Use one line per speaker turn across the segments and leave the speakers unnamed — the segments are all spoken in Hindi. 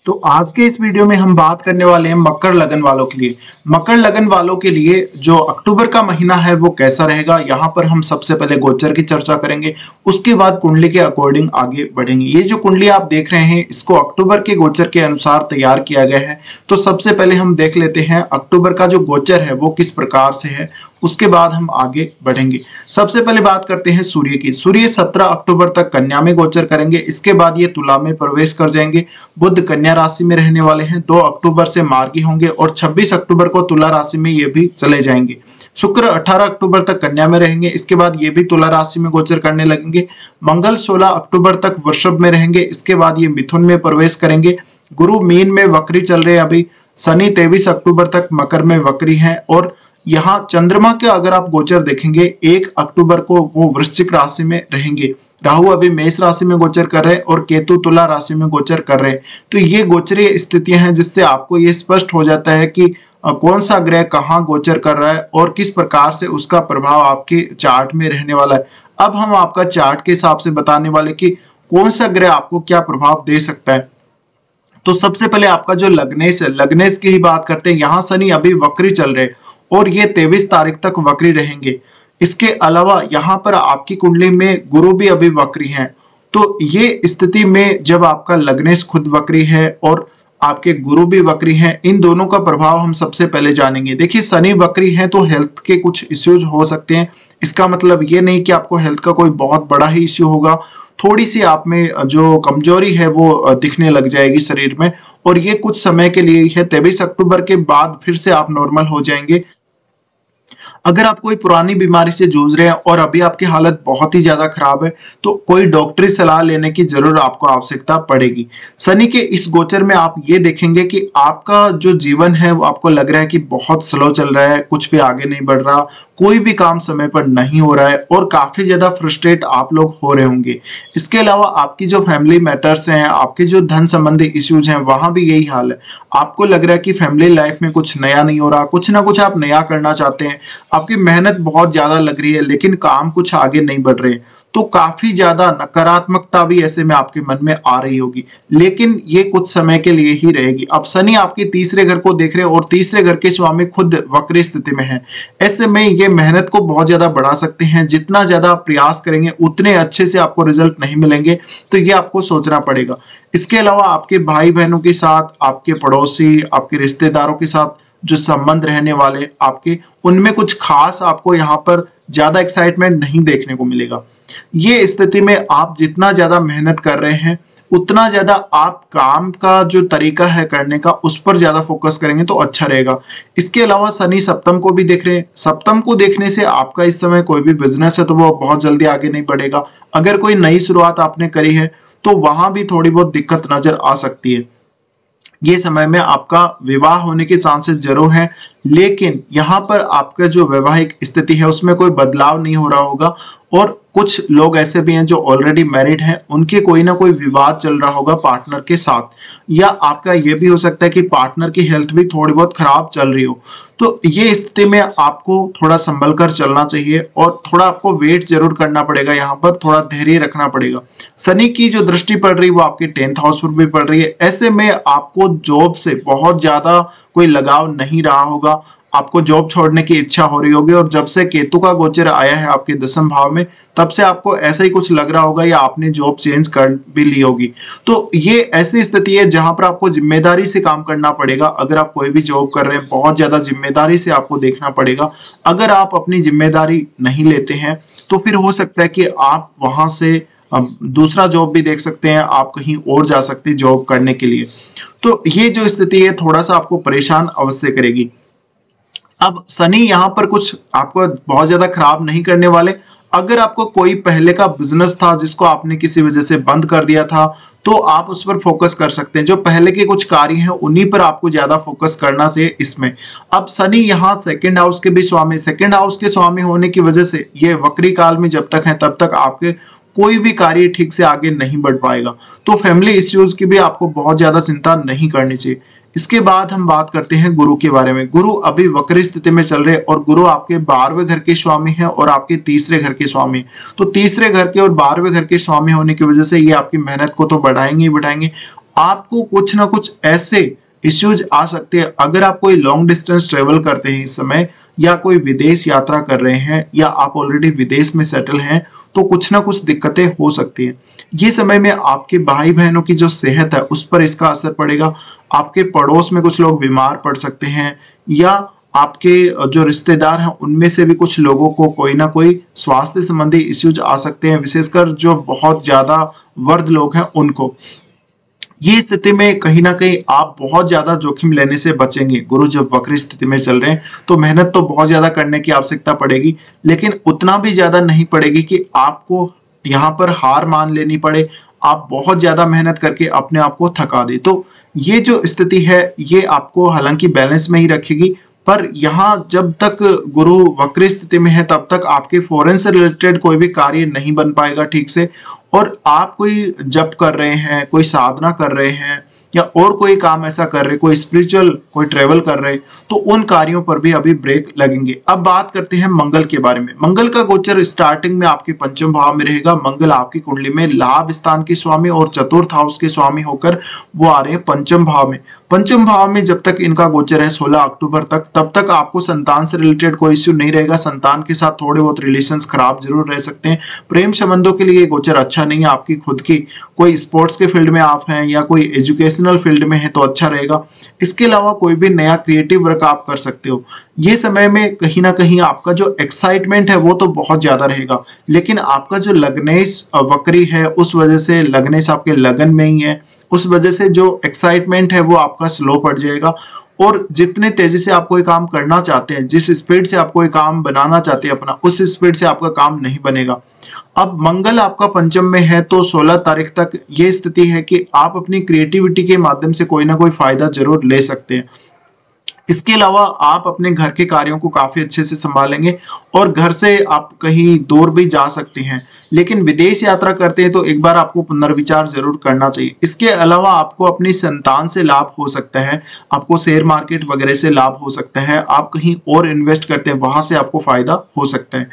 तो आज के इस वीडियो में हम बात करने वाले हैं मकर लगन वालों के लिए। मकर लगन वालों के लिए जो अक्टूबर का महीना है वो कैसा रहेगा, यहाँ पर हम सबसे पहले गोचर की चर्चा करेंगे। उसके बाद कुंडली के अकॉर्डिंग आगे बढ़ेंगे। ये जो कुंडली आप देख रहे हैं इसको अक्टूबर के गोचर के अनुसार तैयार किया गया है। तो सबसे पहले हम देख लेते हैं अक्टूबर का जो गोचर है वो किस प्रकार से है, उसके बाद हम आगे बढ़ेंगे। सबसे पहले बात करते हैं सूर्य की। सूर्य 17 अक्टूबर तक कन्या में गोचर करेंगे, इसके बाद ये तुला में प्रवेश कर जाएंगे। बुध कन्या राशि में रहने वाले हैं, 2 अक्टूबर से मार्गी होंगे और 26 अक्टूबर को तुला राशि में ये भी चले जाएंगे। शुक्र 18 अक्टूबर तक कन्या में रहेंगे, इसके बाद ये भी तुला राशि में गोचर करने लगेंगे। मंगल 16 अक्टूबर तक वृषभ में रहेंगे, इसके बाद ये मिथुन में प्रवेश करेंगे। गुरु मीन में वक्री चल रहे हैं अभी। शनि 23 अक्टूबर तक मकर में वक्री है और यहाँ चंद्रमा के अगर आप गोचर देखेंगे 1 अक्टूबर को वो वृश्चिक राशि में रहेंगे। राहु अभी मेष राशि में गोचर कर रहे हैं और केतु तुला राशि में गोचर कर रहे हैं। तो ये गोचरीय स्थितियां हैं जिससे आपको ये स्पष्ट हो जाता है कि कौन सा ग्रह कहाँ गोचर कर रहा है और किस प्रकार से उसका प्रभाव आपके चार्ट में रहने वाला है। अब हम आपका चार्ट के हिसाब से बताने वाले कि कौन सा ग्रह आपको क्या प्रभाव दे सकता है। तो सबसे पहले आपका जो लग्नेश है, लग्नेश की ही बात करते हैं। यहाँ शनि अभी वक्री चल रहे और ये 23 तारीख तक वक्री रहेंगे। इसके अलावा यहाँ पर आपकी कुंडली में गुरु भी अभी वक्री हैं। तो ये स्थिति में जब आपका लग्नेश खुद वक्री है और आपके गुरु भी वक्री हैं, इन दोनों का प्रभाव हम सबसे पहले जानेंगे। देखिए शनि वक्री है तो हेल्थ के कुछ इश्यूज हो सकते हैं। इसका मतलब ये नहीं कि आपको हेल्थ का कोई बहुत बड़ा ही इश्यू होगा, थोड़ी सी आप में जो कमजोरी है वो दिखने लग जाएगी शरीर में और ये कुछ समय के लिए है। 23 अक्टूबर के बाद फिर से आप नॉर्मल हो जाएंगे। अगर आप कोई पुरानी बीमारी से जूझ रहे हैं और अभी आपकी हालत बहुत ही ज्यादा खराब है तो कोई डॉक्टरी सलाह लेने की जरूर आपको आवश्यकता पड़ेगी। शनि के इस गोचर में आप ये देखेंगे कि आपका जो जीवन है वो आपको लग रहा है कि बहुत स्लो चल रहा है, कुछ भी आगे नहीं बढ़ रहा, कोई भी काम समय पर नहीं हो रहा है और काफी ज्यादा फ्रस्ट्रेट आप लोग हो रहे होंगे। इसके अलावा आपकी जो फैमिली मैटर्स हैं, आपके जो धन संबंधी इश्यूज हैं, वहां भी यही हाल है। आपको लग रहा है कि फैमिली लाइफ में कुछ नया नहीं हो रहा, कुछ ना कुछ आप नया करना चाहते हैं, आपकी मेहनत बहुत ज्यादा लग रही है लेकिन काम कुछ आगे नहीं बढ़ रहे। तो काफी ज्यादा नकारात्मकता भी ऐसे में आपके मन में आ रही होगी, लेकिन ये कुछ समय के लिए ही रहेगी। अब शनि आपके तीसरे घर को देख रहे हैं और तीसरे घर के स्वामी खुद वक्री स्थिति में है। ऐसे में ये मेहनत को बहुत ज्यादा बढ़ा सकते हैं। जितना ज्यादा आप प्रयास करेंगे उतने अच्छे से आपको रिजल्ट नहीं मिलेंगे, तो ये आपको सोचना पड़ेगा। इसके अलावा आपके भाई बहनों के साथ, आपके पड़ोसी, आपके रिश्तेदारों के साथ जो संबंध रहने वाले आपके, उनमें कुछ खास आपको यहाँ पर ज्यादा एक्साइटमेंट नहीं देखने को मिलेगा। ये स्थिति में आप जितना ज्यादा मेहनत कर रहे हैं उतना ज्यादा आप काम का जो तरीका है करने का उस पर ज्यादा फोकस करेंगे तो अच्छा रहेगा। इसके अलावा शनि सप्तम को भी देख रहे हैं। सप्तम को देखने से आपका इस समय कोई भी बिजनेस है तो वो बहुत जल्दी आगे नहीं बढ़ेगा। अगर कोई नई शुरुआत आपने करी है तो वहां भी थोड़ी बहुत दिक्कत नजर आ सकती है। ये समय में आपका विवाह होने के चांसेस जरूर हैं, लेकिन यहाँ पर आपका जो वैवाहिक स्थिति है उसमें कोई बदलाव नहीं हो रहा होगा। और कुछ लोग ऐसे भी हैं जो ऑलरेडी मैरिड हैं, उनके कोई ना कोई विवाद चल रहा होगा पार्टनर के साथ, या आपका ये भी हो सकता है कि पार्टनर की हेल्थ भी थोड़ी बहुत खराब चल रही हो। तो ये स्थिति में आपको थोड़ा संभल कर चलना चाहिए और थोड़ा आपको वेट जरूर करना पड़ेगा, यहाँ पर थोड़ा धैर्य रखना पड़ेगा। शनि की जो दृष्टि पड़ रही है वो आपके 10th हाउस पर भी पड़ रही है। ऐसे में आपको जॉब से बहुत ज्यादा कोई लगाव नहीं रहा होगा, आपको जॉब छोड़ने की इच्छा हो रही होगी। और जब से केतु का गोचर आया है आपके 10वें भाव में, तब से आपको ऐसा ही कुछ लग रहा होगा या आपने जॉब चेंज कर भी ली होगी। तो ये ऐसी स्थिति है जहां पर आपको जिम्मेदारी से काम करना पड़ेगा। अगर आप कोई भी जॉब कर रहे हैं बहुत ज्यादा जिम्मेदारी से आपको देखना पड़ेगा। अगर आप अपनी जिम्मेदारी नहीं लेते हैं तो फिर हो सकता है कि आप वहां से दूसरा जॉब भी देख सकते हैं, आप कहीं और जा सकते हैं जॉब करने के लिए। तो ये जो स्थिति है थोड़ा सा आपको परेशान अवश्य करेगी। अब शनि यहाँ पर कुछ आपको बहुत ज्यादा खराब नहीं करने वाले। अगर आपको कोई पहले का बिजनेस था जिसको आपने किसी वजह से बंद कर दिया था तो आप उस पर फोकस कर सकते हैं। जो पहले के कुछ कार्य हैं उन्हीं पर आपको ज्यादा फोकस करना चाहिए इसमें। अब शनि यहाँ 2nd हाउस के भी स्वामी, 2nd हाउस के स्वामी होने की वजह से ये वक्री काल में जब तक है तब तक आपके कोई भी कार्य ठीक से आगे नहीं बढ़ पाएगा। तो फैमिली इश्यूज की भी आपको बहुत ज्यादा चिंता नहीं करनी चाहिए। इसके बाद हम बात करते हैं गुरु के बारे में। गुरु अभी वक्री स्थिति में चल रहे हैं और गुरु आपके 12वें घर के स्वामी हैं और आपके तीसरे घर के स्वामी। तो तीसरे घर के और 12वें घर के स्वामी होने की वजह से ये आपकी मेहनत को तो बढ़ाएंगे ही बढ़ाएंगे आपको कुछ ना कुछ ऐसे इश्यूज आ सकते हैं। अगर आप कोई लॉन्ग डिस्टेंस ट्रेवल करते हैं इस समय, या कोई विदेश यात्रा कर रहे हैं, या आप ऑलरेडी विदेश में सेटल हैं, तो कुछ ना कुछ दिक्कतें हो सकती हैं। ये समय में आपके भाई बहनों की जो सेहत है उस पर इसका असर पड़ेगा। आपके पड़ोस में कुछ लोग बीमार पड़ सकते हैं, या आपके जो रिश्तेदार हैं उनमें से भी कुछ लोगों को कोई ना कोई स्वास्थ्य संबंधी इश्यूज आ सकते हैं, विशेषकर जो बहुत ज्यादा वृद्ध लोग हैं उनको। ये स्थिति में कहीं ना कहीं आप बहुत ज्यादा जोखिम लेने से बचेंगे। गुरु जब वक्री स्थिति में चल रहे हैं तो मेहनत तो बहुत ज्यादा करने की आवश्यकता पड़ेगी, लेकिन उतना भी ज्यादा नहीं पड़ेगी कि आपको यहाँ पर हार मान लेनी पड़े, आप बहुत ज्यादा मेहनत करके अपने आप को थका दे। तो ये जो स्थिति है ये आपको हालांकि बैलेंस में ही रखेगी, पर यहाँ जब तक गुरु वक्री स्थिति में है तब तक आपके फॉरेन से रिलेटेड कोई भी कार्य नहीं बन पाएगा ठीक से। और आप कोई जप कर रहे हैं, कोई साधना कर रहे हैं, या और कोई काम ऐसा कर रहे, कोई स्पिरिचुअल कोई ट्रेवल कर रहे, तो उन कार्यों पर भी अभी ब्रेक लगेंगे। अब बात करते हैं मंगल के बारे में। मंगल का गोचर स्टार्टिंग में आपके पंचम भाव में रहेगा। मंगल आपकी कुंडली में लाभ स्थान के स्वामी और चतुर्थ हाउस के स्वामी होकर वो आ रहे हैं पंचम भाव में। पंचम भाव में जब तक इनका गोचर है 16 अक्टूबर तक, तब तक आपको संतान से रिलेटेड कोई इश्यू नहीं रहेगा। संतान के साथ थोड़े बहुत रिलेशंस खराब जरूर रह सकते हैं। प्रेम संबंधों के लिए गोचर अच्छा नहीं है। आपकी खुद की कोई स्पोर्ट्स के फील्ड में आप हैं या कोई एजुकेशनल फील्ड में है तो अच्छा रहेगा। इसके अलावा कोई भी नया क्रिएटिव वर्क आप कर सकते हो। ये समय में कहीं ना कहीं आपका जो एक्साइटमेंट है वो तो बहुत ज्यादा रहेगा, लेकिन आपका जो लग्नेश वक्री है उस वजह से, लग्नेश आपके लगन में ही है, उस वजह से जो एक्साइटमेंट है वो आपका स्लो पड़ जाएगा। और जितने तेजी से आप कोई काम करना चाहते हैं, जिस स्पीड से आप कोई काम बनाना चाहते हैं अपना, उस स्पीड से आपका काम नहीं बनेगा। अब मंगल आपका पंचम में है तो 16 तारीख तक ये स्थिति है कि आप अपनी क्रिएटिविटी के माध्यम से कोई ना कोई फायदा जरूर ले सकते हैं। इसके अलावा आप अपने घर के कार्यों को काफी अच्छे से संभालेंगे, और घर से आप कहीं दूर भी जा सकते हैं। लेकिन विदेश यात्रा करते हैं तो एक बार आपको पुनर्विचार जरूर करना चाहिए। इसके अलावा आपको अपनी संतान से लाभ हो सकता है, आपको शेयर मार्केट वगैरह से लाभ हो सकता है, आप कहीं और इन्वेस्ट करते हैं वहां से आपको फायदा हो सकता है।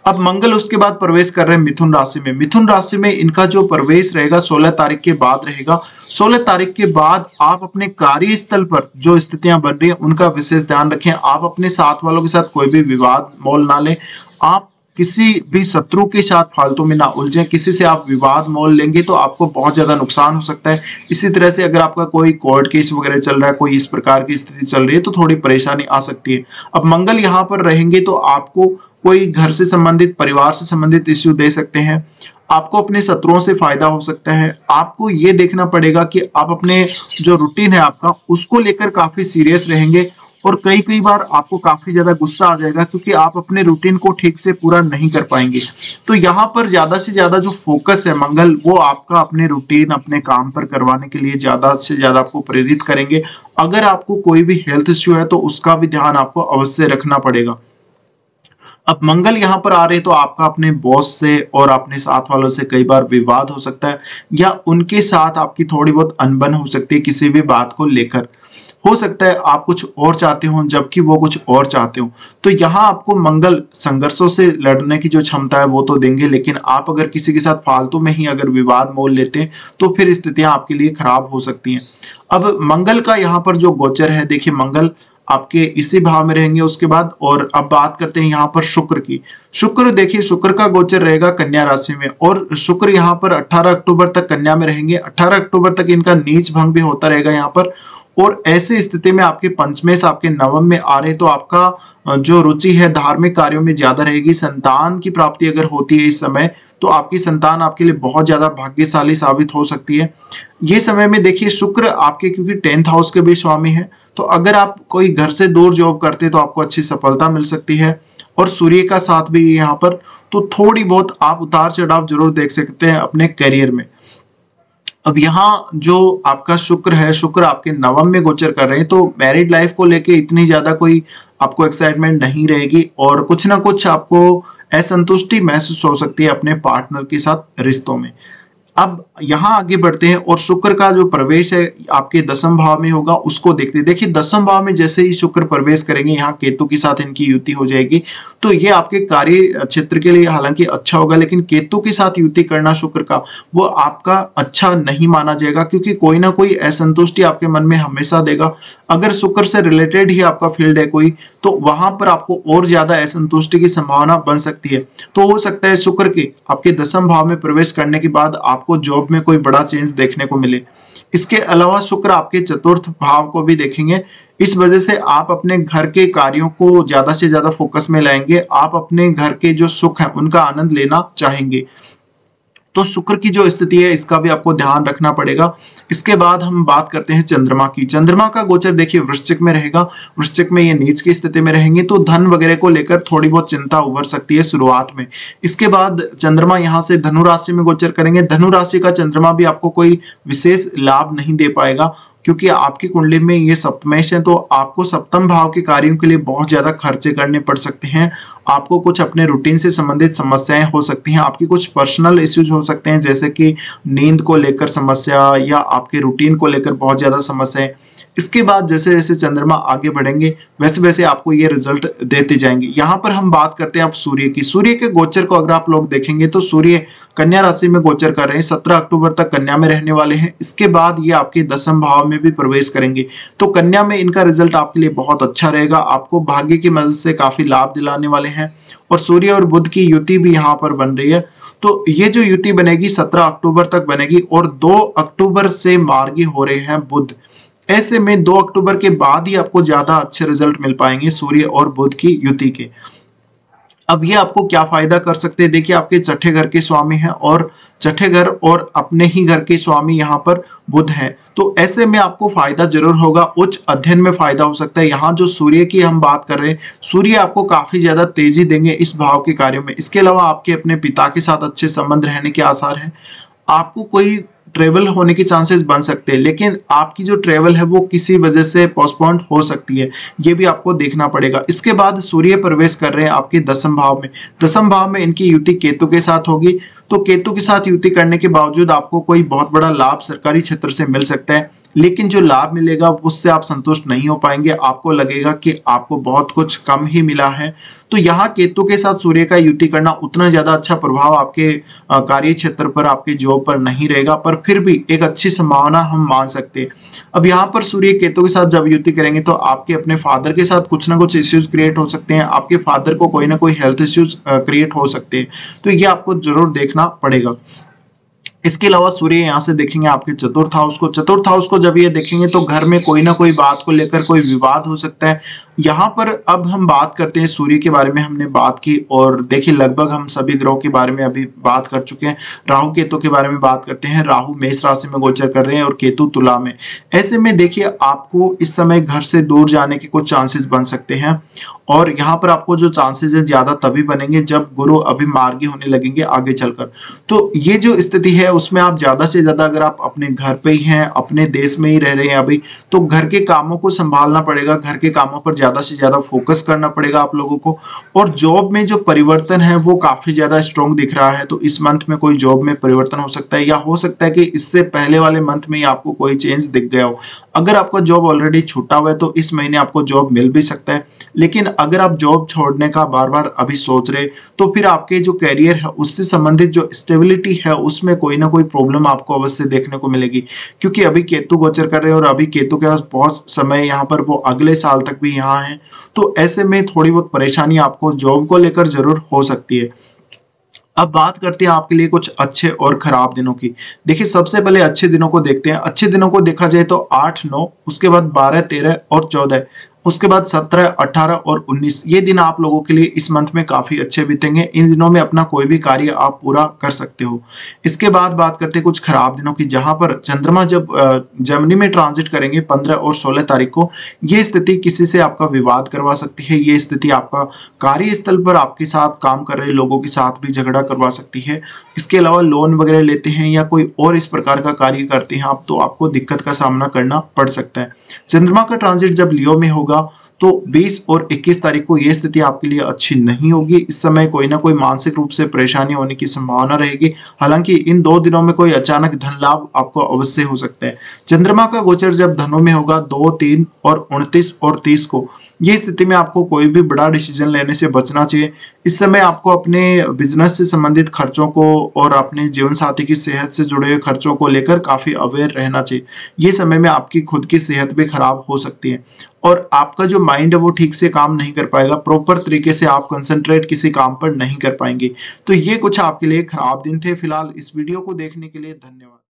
अब मंगल उसके बाद प्रवेश कर रहे हैं मिथुन राशि में। मिथुन राशि में इनका जो प्रवेश रहेगा 16 तारीख के बाद रहेगा। 16 तारीख के बाद आप अपने कार्यस्थल पर जो स्थितियां बन रही हैं उनका विशेष ध्यान रखें। आप अपने साथ वालों के साथ कोई भी विवाद मोल ना लें। आप किसी भी शत्रु के साथ फालतू में ना उलझें। किसी से आप विवाद मोल लेंगे तो आपको बहुत ज्यादा नुकसान हो सकता है। इसी तरह से अगर आपका कोई कोर्ट केस वगैरह चल रहा है, कोई इस प्रकार की स्थिति चल रही है, तो थोड़ी परेशानी आ सकती है। अब मंगल यहाँ पर रहेंगे तो आपको कोई घर से संबंधित, परिवार से संबंधित इश्यू दे सकते हैं। आपको अपने शत्रुओं से फायदा हो सकता है। आपको ये देखना पड़ेगा कि आप अपने जो रूटीन है आपका उसको लेकर काफी सीरियस रहेंगे, और कई बार आपको काफी ज्यादा गुस्सा आ जाएगा क्योंकि आप अपने रूटीन को ठीक से पूरा नहीं कर पाएंगे। तो यहाँ पर ज्यादा से ज्यादा जो फोकस है मंगल, वो आपका अपने रूटीन, अपने काम पर करवाने के लिए ज्यादा से ज्यादा आपको प्रेरित करेंगे। अगर आपको कोई भी हेल्थ इश्यू है तो उसका भी ध्यान आपको अवश्य रखना पड़ेगा। अब मंगल यहाँ पर आ रहे तो आपका अपने बॉस से और अपने साथ वालों से कई बार विवाद हो सकता है, या उनके साथ आपकी थोड़ी बहुत अनबन हो सकती है किसी भी बात को लेकर। हो सकता है आप कुछ और चाहते हो जबकि वो कुछ और चाहते हो। तो यहाँ आपको मंगल संघर्षों से लड़ने की जो क्षमता है वो तो देंगे, लेकिन आप अगर किसी के साथ फालतू में ही अगर विवाद मोल लेते हैं तो फिर स्थितियां आपके लिए खराब हो सकती हैं। अब मंगल का यहाँ पर जो गोचर है, देखिए मंगल आपके इसी भाव में रहेंगे उसके बाद। और अब बात करते हैं यहाँ पर शुक्र की। शुक्र देखिए, शुक्र का गोचर रहेगा कन्या राशि में, और शुक्र यहाँ पर 18 अक्टूबर तक कन्या में रहेंगे। 18 अक्टूबर तक इनका नीच भंग भी होता रहेगा यहाँ पर। और ऐसे स्थिति में आपके पंचमेश आपके नवम में आ रहे तो आपका जो रुचि है धार्मिक कार्यों में ज्यादा रहेगी। संतान की प्राप्ति अगर होती है इस समय तो आपकी संतान आपके लिए बहुत ज्यादा भाग्यशाली साबित हो सकती है। ये समय में देखिए शुक्र आपके, क्योंकि 10th हाउस के भी स्वामी है, तो अगर आप कोई घर से दूर जॉब करते तो आपको अच्छी सफलता मिल सकती है। और सूर्य का साथ भी यहाँ पर, तो थोड़ी बहुत आप उतार चढ़ाव जरूर देख सकते हैं अपने करियर में। अब यहाँ जो आपका शुक्र है, शुक्र आपके नवम में गोचर कर रहे हैं, तो मैरिड लाइफ को लेके इतनी ज्यादा कोई आपको एक्साइटमेंट नहीं रहेगी, और कुछ ना कुछ आपको असंतुष्टि महसूस हो सकती है अपने पार्टनर के साथ रिश्तों में। अब यहाँ आगे बढ़ते हैं और शुक्र का जो प्रवेश है आपके दसम भाव में होगा उसको देखते हैं। देखिए दसम भाव में जैसे ही शुक्र प्रवेश करेंगे, यहाँ केतु के साथ इनकी युति हो जाएगी, तो ये आपके कार्य क्षेत्र के लिए हालांकि अच्छा होगा, लेकिन केतु के साथ युति करना शुक्र का वो आपका अच्छा नहीं माना जाएगा, क्योंकि कोई ना कोई असंतुष्टि आपके मन में हमेशा देगा। अगर शुक्र से रिलेटेड ही आपका फील्ड है कोई, तो वहां पर आपको और ज्यादा असंतुष्टि की संभावना बन सकती है। तो हो सकता है शुक्र के आपके दसम भाव में प्रवेश करने के बाद आपको जॉब में कोई बड़ा चेंज देखने को मिले। इसके अलावा शुक्र आपके चतुर्थ भाव को भी देखेंगे, इस वजह से आप अपने घर के कार्यों को ज्यादा से ज्यादा फोकस में लाएंगे। आप अपने घर के जो सुख है उनका आनंद लेना चाहेंगे। तो शुक्र की जो स्थिति है इसका भी आपको ध्यान रखना पड़ेगा। इसके बाद हम बात करते हैं चंद्रमा की। चंद्रमा का गोचर देखिए वृश्चिक में रहेगा। वृश्चिक में ये नीच की स्थिति में रहेंगे, तो धन वगैरह को लेकर थोड़ी बहुत चिंता उभर सकती है शुरुआत में। इसके बाद चंद्रमा यहाँ से धनु राशि में गोचर करेंगे। धनु राशि का चंद्रमा भी आपको कोई विशेष लाभ नहीं दे पाएगा, क्योंकि आपकी कुंडली में ये सप्तमेश है, तो आपको सप्तम भाव के कार्यों के लिए बहुत ज्यादा खर्चे करने पड़ सकते हैं। आपको कुछ अपने रूटीन से संबंधित समस्याएं हो सकती हैं, आपकी कुछ पर्सनल इश्यूज हो सकते हैं, जैसे कि नींद को लेकर समस्या या आपके रूटीन को लेकर बहुत ज्यादा समस्याएं। इसके बाद जैसे जैसे चंद्रमा आगे बढ़ेंगे वैसे वैसे आपको ये रिजल्ट देते जाएंगे। यहाँ पर हम बात करते हैं अब सूर्य की। सूर्य के गोचर को अगर आप लोग देखेंगे तो सूर्य कन्या राशि में गोचर कर रहे हैं, 17 अक्टूबर तक कन्या में रहने वाले हैं। इसके बाद ये आपके दसम भाव में भी प्रवेश करेंगे, तो कन्या में इनका रिजल्ट आपके लिए बहुत अच्छा रहेगा। आपको भाग्य की मदद से काफी लाभ दिलाने वाले हैं, और सूर्य और बुध की युति भी यहाँ पर बन रही है। तो ये जो युति बनेगी 17 अक्टूबर तक बनेगी, और 2 अक्टूबर से मार्गी हो रहे हैं बुध। ऐसे में 2 अक्टूबर के बाद ही आपको ज्यादा अच्छे रिजल्ट मिल पाएंगे सूर्य और बुध की युति के। अब ये आपको क्या फायदा कर सकते हैं, देखिए आपके छठे घर के स्वामी हैं, और छठे घर और अपने ही घर के स्वामी यहाँ पर बुध हैं, तो ऐसे में आपको फायदा जरूर होगा। उच्च अध्ययन में फायदा हो सकता है। यहाँ जो सूर्य की हम बात कर रहे हैं, सूर्य आपको काफी ज्यादा तेजी देंगे इस भाव के कार्यों में। इसके अलावा आपके अपने पिता के साथ अच्छे संबंध रहने के आसार हैं। आपको कोई ट्रेवल होने के चांसेस बन सकते हैं, लेकिन आपकी जो ट्रेवल है वो किसी वजह से पोस्टपोन्ड हो सकती है, ये भी आपको देखना पड़ेगा। इसके बाद सूर्य प्रवेश कर रहे हैं आपके दसम भाव में। दसम भाव में इनकी युति केतु के साथ होगी, तो केतु के साथ युति करने के बावजूद आपको कोई बहुत बड़ा लाभ सरकारी क्षेत्र से मिल सकता है, लेकिन जो लाभ मिलेगा उससे आप संतुष्ट नहीं हो पाएंगे। आपको लगेगा कि आपको बहुत कुछ कम ही मिला है। तो यहाँ केतु के साथ सूर्य का युति करना उतना ज्यादा अच्छा प्रभाव आपके कार्य क्षेत्र पर, आपके जॉब पर नहीं रहेगा, पर फिर भी एक अच्छी संभावना हम मान सकते हैं। अब यहाँ पर सूर्य केतु के साथ जब युति करेंगे तो आपके अपने फादर के साथ कुछ ना कुछ इश्यूज क्रिएट हो सकते हैं। आपके फादर को कोई ना कोई हेल्थ इश्यूज क्रिएट हो सकते हैं, तो ये आपको जरूर देखना पड़ेगा। इसके अलावा सूर्य यहाँ से देखेंगे आपके चतुर्थ हाउस को। चतुर्थ हाउस को जब ये देखेंगे तो घर में कोई ना कोई बात को लेकर कोई विवाद हो सकता है। यहाँ पर अब हम बात करते हैं सूर्य के बारे में हमने बात की, और देखिए लगभग हम सभी ग्रहों के बारे में अभी बात कर चुके हैं। राहु केतु के बारे में बात करते हैं। राहु मेष राशि में गोचर कर रहे हैं और केतु तुला में। ऐसे में देखिए आपको इस समय घर से दूर जाने के कुछ चांसेस बन सकते हैं, और यहाँ पर आपको जो चांसेस है ज्यादा तभी बनेंगे जब गुरु अभिमार्गी होने लगेंगे आगे चलकर। तो ये जो स्थिति है उसमें आप ज्यादा से ज्यादा अगर आप अपने घर पे ही हैं, अपने देश में ही रह रहे हैं अभी, तो घर के कामों को संभालना पड़ेगा। घर के कामों पर ज्यादा से ज्यादा फोकस करना पड़ेगा आप लोगों को। और जॉब में जो परिवर्तन है वो काफी ज्यादा स्ट्रॉन्ग दिख रहा है, तो इस मंथ में कोई जॉब में परिवर्तन हो सकता है, या हो सकता है कि इससे पहले वाले मंथ में ही आपको कोई चेंज दिख गया हो। अगर आपका जॉब ऑलरेडी छूटा हुआ है तो इस महीने आपको जॉब मिल भी सकता है, लेकिन अगर आप जॉब छोड़ने का बार बार अभी सोच रहे तो फिर आपके जो कैरियर है उससे संबंधित जो स्टेबिलिटी है उसमें कोई ना कोई प्रॉब्लम आपको अवश्य देखने को मिलेगी, क्योंकि अभी केतु गोचर कर रहे हैं और अभी केतु के पास बहुत समय यहाँ पर, वो अगले साल तक भी यहाँ है। तो ऐसे में थोड़ी बहुत परेशानी आपको जॉब को लेकर जरूर हो सकती है। अब बात करते हैं आपके लिए कुछ अच्छे और खराब दिनों की। देखिए सबसे पहले अच्छे दिनों को देखते हैं। अच्छे दिनों को देखा जाए तो 8, 9, उसके बाद 12, 13 और 14, उसके बाद 17, 18 और 19, ये दिन आप लोगों के लिए इस मंथ में काफी अच्छे बीतेंगे। इन दिनों में अपना कोई भी कार्य आप पूरा कर सकते हो। इसके बाद बात करते हैं कुछ खराब दिनों की, जहां पर चंद्रमा जब जर्मनी में ट्रांजिट करेंगे 15 और 16 तारीख को, ये स्थिति किसी से आपका विवाद करवा सकती है। ये स्थिति आपका कार्यस्थल पर आपके साथ काम कर रहे लोगों के साथ भी झगड़ा करवा सकती है। इसके अलावा लोन वगैरह लेते हैं या कोई और इस प्रकार का कार्य करते हैं आप, तो आपको दिक्कत का सामना करना पड़ सकता है। चंद्रमा का ट्रांजिट जब लियो में होगा तो 20 और 21 तारीख को ये स्थिति आपके लिए अच्छी नहीं होगी। इस समय कोई ना कोई मानसिक रूप से परेशानी होने की संभावना रहेगी। हालांकि इन 2 दिनों में कोई अचानक धन लाभ आपको अवश्य हो सकता है। चंद्रमा का गोचर जब धनु में होगा 2, 3 और 29 और 30 को, ये स्थिति में आपको कोई भी बड़ा डिसीजन लेने से बचना चाहिए। इस समय आपको अपने बिजनेस से संबंधित खर्चों को और अपने जीवन साथी की सेहत से जुड़े हुए खर्चों को लेकर काफी अवेयर रहना चाहिए। ये समय में आपकी खुद की सेहत भी खराब हो सकती है और आपका जो माइंड है वो ठीक से काम नहीं कर पाएगा। प्रॉपर तरीके से आप कंसंट्रेट किसी काम पर नहीं कर पाएंगे। तो ये कुछ आपके लिए खराब दिन थे। फिलहाल इस वीडियो को देखने के लिए धन्यवाद।